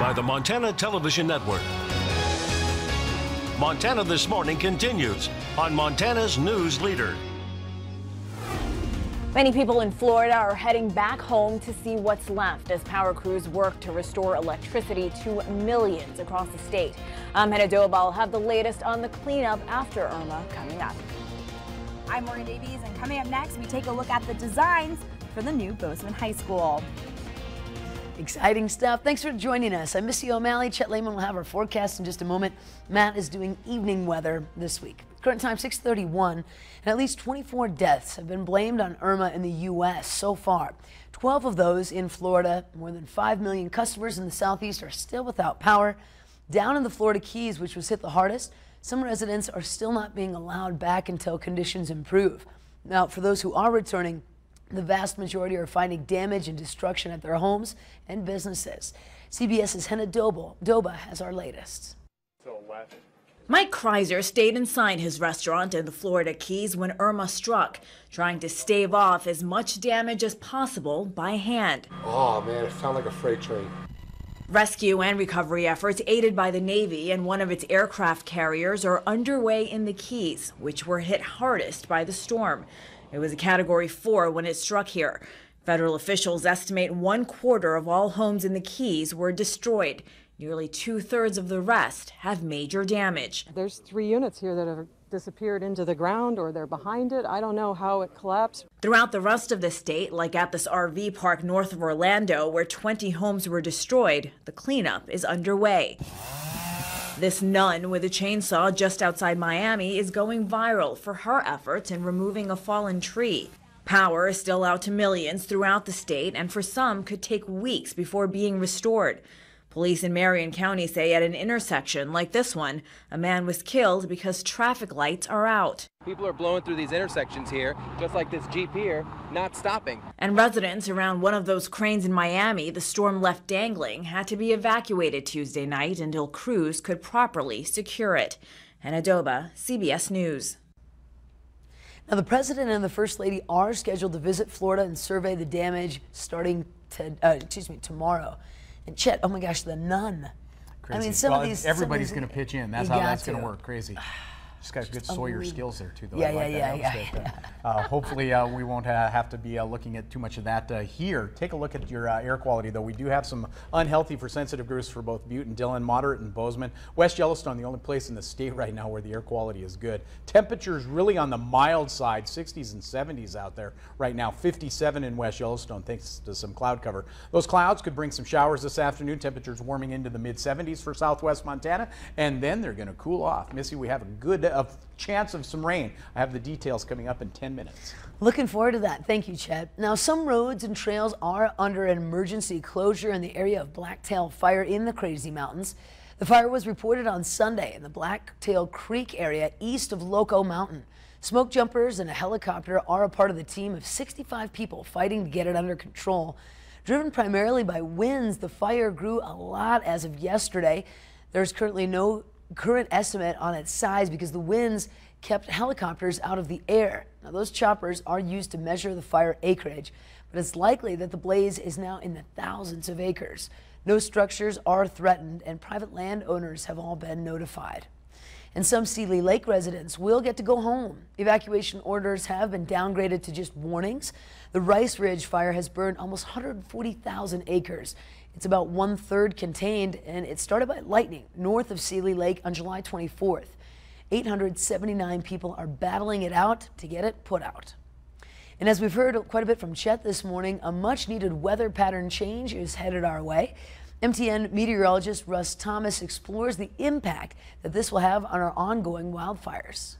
by the Montana Television Network. Montana This Morning continues on Montana's News Leader. Many people in Florida are heading back home to see what's left as power crews work to restore electricity to millions across the state. I'm Hannah Doba. I'll have the latest on the cleanup after Irma coming up. I'm Maureen Davies, and coming up next, we take a look at the designs for the new Bozeman High School. Exciting stuff. Thanks for joining us. I'm Missy O'Malley. Chet Lehman will have our forecast in just a moment. Matt is doing evening weather this week. Current time 6:31, and at least 24 deaths have been blamed on Irma in the U.S. so far. 12 of those in Florida. More than 5 million customers in the southeast are still without power. Down in the Florida Keys, which was hit the hardest, some residents are still not being allowed back until conditions improve. Now, for those who are returning, the vast majority are finding damage and destruction at their homes and businesses. CBS's Hannah Doba has our latest. Mike Kreiser stayed inside his restaurant in the Florida Keys when Irma struck, trying to stave off as much damage as possible by hand. Oh man, it sounded like a freight train. Rescue and recovery efforts aided by the Navy and one of its aircraft carriers are underway in the Keys, which were hit hardest by the storm. It was a Category 4 when it struck here. Federal officials estimate 1/4 of all homes in the Keys were destroyed. Nearly 2/3 of the rest have major damage. There's 3 units here that have disappeared into the ground or they're behind it. I don't know how it collapsed. Throughout the rest of the state, like at this RV park north of Orlando, where 20 homes were destroyed, the cleanup is underway. This nun with a chainsaw just outside Miami is going viral for her efforts in removing a fallen tree. Power is still out to millions throughout the state, and for some could take weeks before being restored. Police in Marion County say at an intersection like this one, a man was killed because traffic lights are out. People are blowing through these intersections here, just like this Jeep here, not stopping. And residents around one of those cranes in Miami the storm left dangling had to be evacuated Tuesday night until crews could properly secure it. Hannah Doba, CBS News. Now, the president and the first lady are scheduled to visit Florida and survey the damage starting tomorrow. And Chet, oh my gosh, the nun. Crazy. I mean, some of these. Everybody's going to pitch in. That's how that's going to work. Crazy. Just got good Sawyer skills there, too, though. Yeah. Hopefully, we won't have to be looking at too much of that here. Take a look at your air quality, though. We do have some unhealthy for sensitive groups for both Butte and Dillon, moderate in Bozeman. West Yellowstone, the only place in the state right now where the air quality is good. Temperatures really on the mild side, 60s and 70s out there right now. 57 in West Yellowstone, thanks to some cloud cover. Those clouds could bring some showers this afternoon. Temperatures warming into the mid-70s for southwest Montana, and then they're going to cool off. Missy, we have a good chance of some rain. I have the details coming up in 10 minutes. Looking forward to that. Thank you, Chet. Now, some roads and trails are under an emergency closure in the area of Blacktail Fire in the Crazy Mountains. The fire was reported on Sunday in the Blacktail Creek area east of Loco Mountain. Smoke jumpers and a helicopter are a part of the team of 65 people fighting to get it under control. Driven primarily by winds, the fire grew a lot as of yesterday. There's currently no current estimate on its size because the winds kept helicopters out of the air. Now, those choppers are used to measure the fire acreage, but it's likely that the blaze is now in the thousands of acres. No structures are threatened, and private landowners have all been notified. And some Seeley Lake residents will get to go home. Evacuation orders have been downgraded to just warnings. The Rice Ridge fire has burned almost 140,000 acres. It's about 1/3 contained, and it started by lightning north of Seeley Lake on July 24th. 879 people are battling it out to get it put out. And as we've heard quite a bit from Chet this morning, a much-needed weather pattern change is headed our way. MTN meteorologist Russ Thomas explores the impact that this will have on our ongoing wildfires.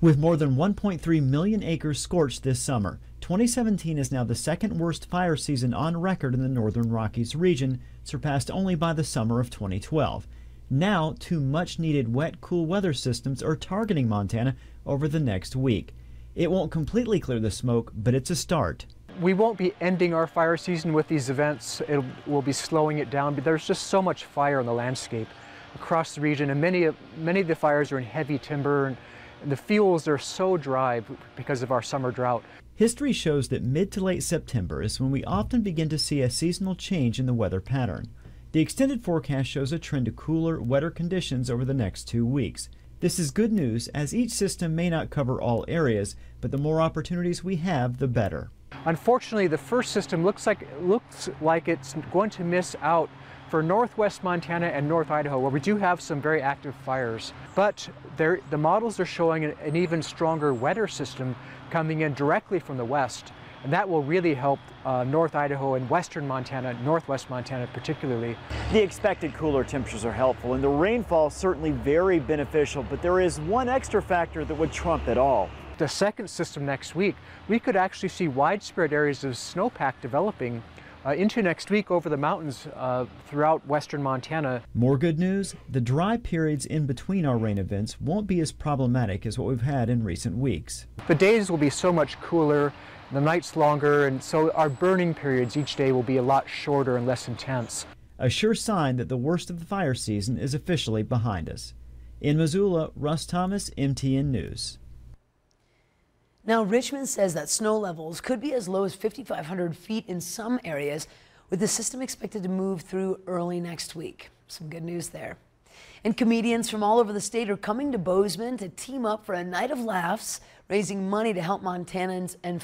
With more than 1.3 million acres scorched this summer, 2017 is now the second worst fire season on record in the Northern Rockies region, surpassed only by the summer of 2012. Now, 2 much-needed wet, cool weather systems are targeting Montana over the next week. It won't completely clear the smoke, but it's a start. We won't be ending our fire season with these events. We'll be slowing it down, but there's just so much fire in the landscape across the region, and many of the fires are in heavy timber, and the fields are so dry because of our summer drought. History shows that mid to late September is when we often begin to see a seasonal change in the weather pattern. The extended forecast shows a trend to cooler, wetter conditions over the next 2 weeks. This is good news, as each system may not cover all areas, but the more opportunities we have, the better. Unfortunately, the first system looks like it's going to miss out for northwest Montana and North Idaho, where we do have some very active fires. But the models are showing an even stronger, wetter system coming in directly from the west, and that will really help North Idaho and western Montana, northwest Montana particularly. The expected cooler temperatures are helpful, and the rainfall certainly very beneficial, but there is one extra factor that would trump it all. The second system next week, we could actually see widespread areas of snowpack developing into next week over the mountains throughout western Montana. More good news, the dry periods in between our rain events won't be as problematic as what we've had in recent weeks. The days will be so much cooler, the nights longer, and so our burning periods each day will be a lot shorter and less intense. A sure sign that the worst of the fire season is officially behind us. In Missoula, Russ Thomas, MTN News. Now, Richmond says that snow levels could be as low as 5,500 feet in some areas, with the system expected to move through early next week. Some good news there. And comedians from all over the state are coming to Bozeman to team up for a night of laughs, raising money to help Montanans and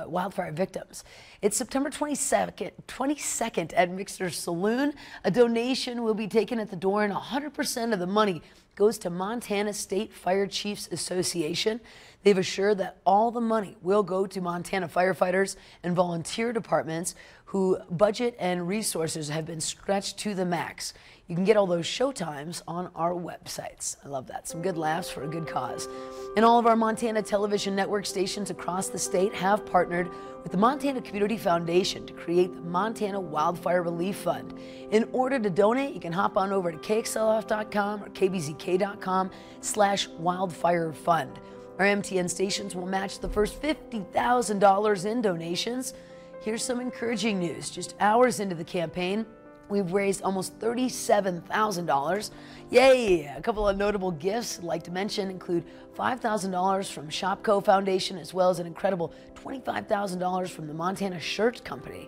wildfire victims. It's September 22nd at Mixer's Saloon. A donation will be taken at the door, and 100% of the money goes to Montana State Fire Chiefs Association. They've assured that all the money will go to Montana firefighters and volunteer departments whose budget and resources have been stretched to the max. You can get all those showtimes on our websites. I love that. Some good laughs for a good cause. And all of our Montana television network stations across the state have partnered with the Montana Community Foundation to create the Montana Wildfire Relief Fund. In order to donate, you can hop on over to KXLF.com or KBZK.com/wildfirefund. Our MTN stations will match the first $50,000 in donations. Here's some encouraging news. Just hours into the campaign, we've raised almost $37,000. Yay! A couple of notable gifts I'd like to mention include $5,000 from Shopco Foundation, as well as an incredible $25,000 from the Montana Shirt Company.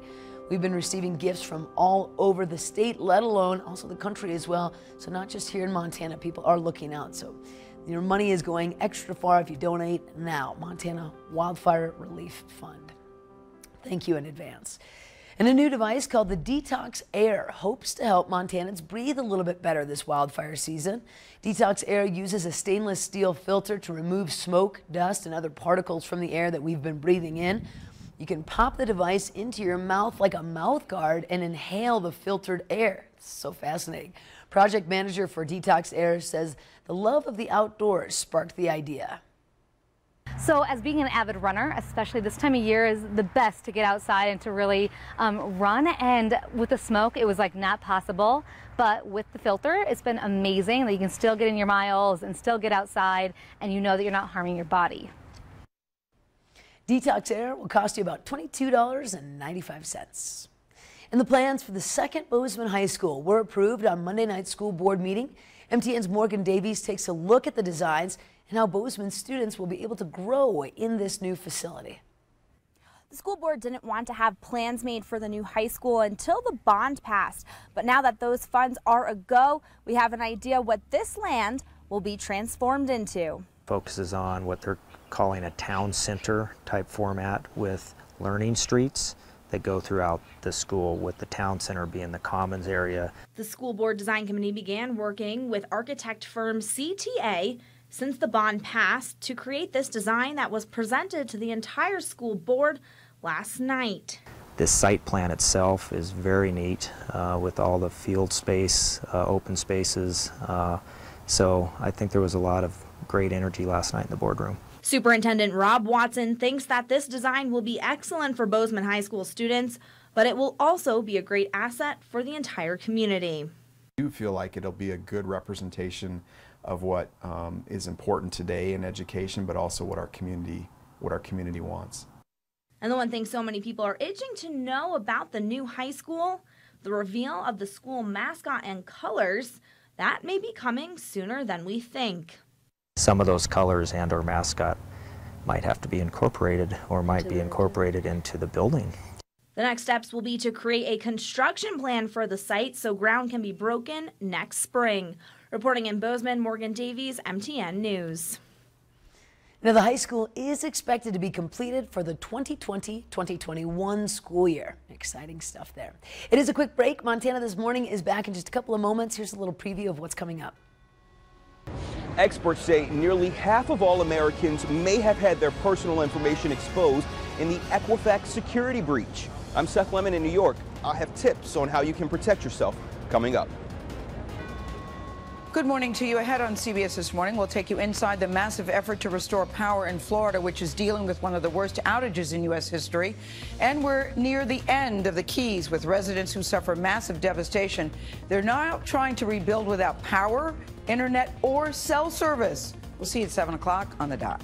We've been receiving gifts from all over the state, let alone also the country as well. So not just here in Montana, people are looking out. So your money is going extra far if you donate now. Montana Wildfire Relief Fund. Thank you in advance. And a new device called the Detox Air hopes to help Montanans breathe a little bit better this wildfire season. Detox Air uses a stainless steel filter to remove smoke, dust, and other particles from the air that we've been breathing in. You can pop the device into your mouth like a mouth guard and inhale the filtered air. It's so fascinating. Project manager for Detox Air says the love of the outdoors sparked the idea. So as being an avid runner, especially this time of year, is the best to get outside and to really run. And with the smoke, it was like not possible. But with the filter, it's been amazing that you can still get in your miles and still get outside, and you know that you're not harming your body. Detox Air will cost you about $22.95. And the plans for the second Bozeman High School were approved on Monday night's school board meeting. MTN's Morgan Davies takes a look at the designs and how Bozeman students will be able to grow in this new facility. The school board didn't want to have plans made for the new high school until the bond passed. But now that those funds are a go, we have an idea what this land will be transformed into. Focuses on what they're calling a town center type format with learning streets that go throughout the school, with the town center being the commons area. The school board design committee began working with architect firm CTA since the bond passed to create this design that was presented to the entire school board last night. This site plan itself is very neat with all the field space, open spaces. So I think there was a lot of great energy last night in the boardroom. Superintendent Rob Watson thinks that this design will be excellent for Bozeman High School students, but it will also be a great asset for the entire community. I do feel like it'll be a good representation of what is important today in education, but also what our community wants. And the one thing so many people are itching to know about the new high school, the reveal of the school mascot and colors, that may be coming sooner than we think. Some of those colors and or mascot might have to be incorporated or might be incorporated into the building. The next steps will be to create a construction plan for the site so ground can be broken next spring. Reporting in Bozeman, Morgan Davies, MTN News. Now, the high school is expected to be completed for the 2020-2021 school year. Exciting stuff there. It is a quick break. Montana This Morning is back in just a couple of moments. Here's a little preview of what's coming up. Experts say nearly half of all Americans may have had their personal information exposed in the Equifax security breach. I'm Seth Lemon in New York. I have tips on how you can protect yourself coming up. Good morning to you. Ahead on CBS This Morning, we'll take you inside the massive effort to restore power in Florida, which is dealing with one of the worst outages in U.S. history. And we're near the end of the Keys with residents who suffer massive devastation. They're now trying to rebuild without power, internet, or cell service. We'll see you at 7 o'clock on the dot.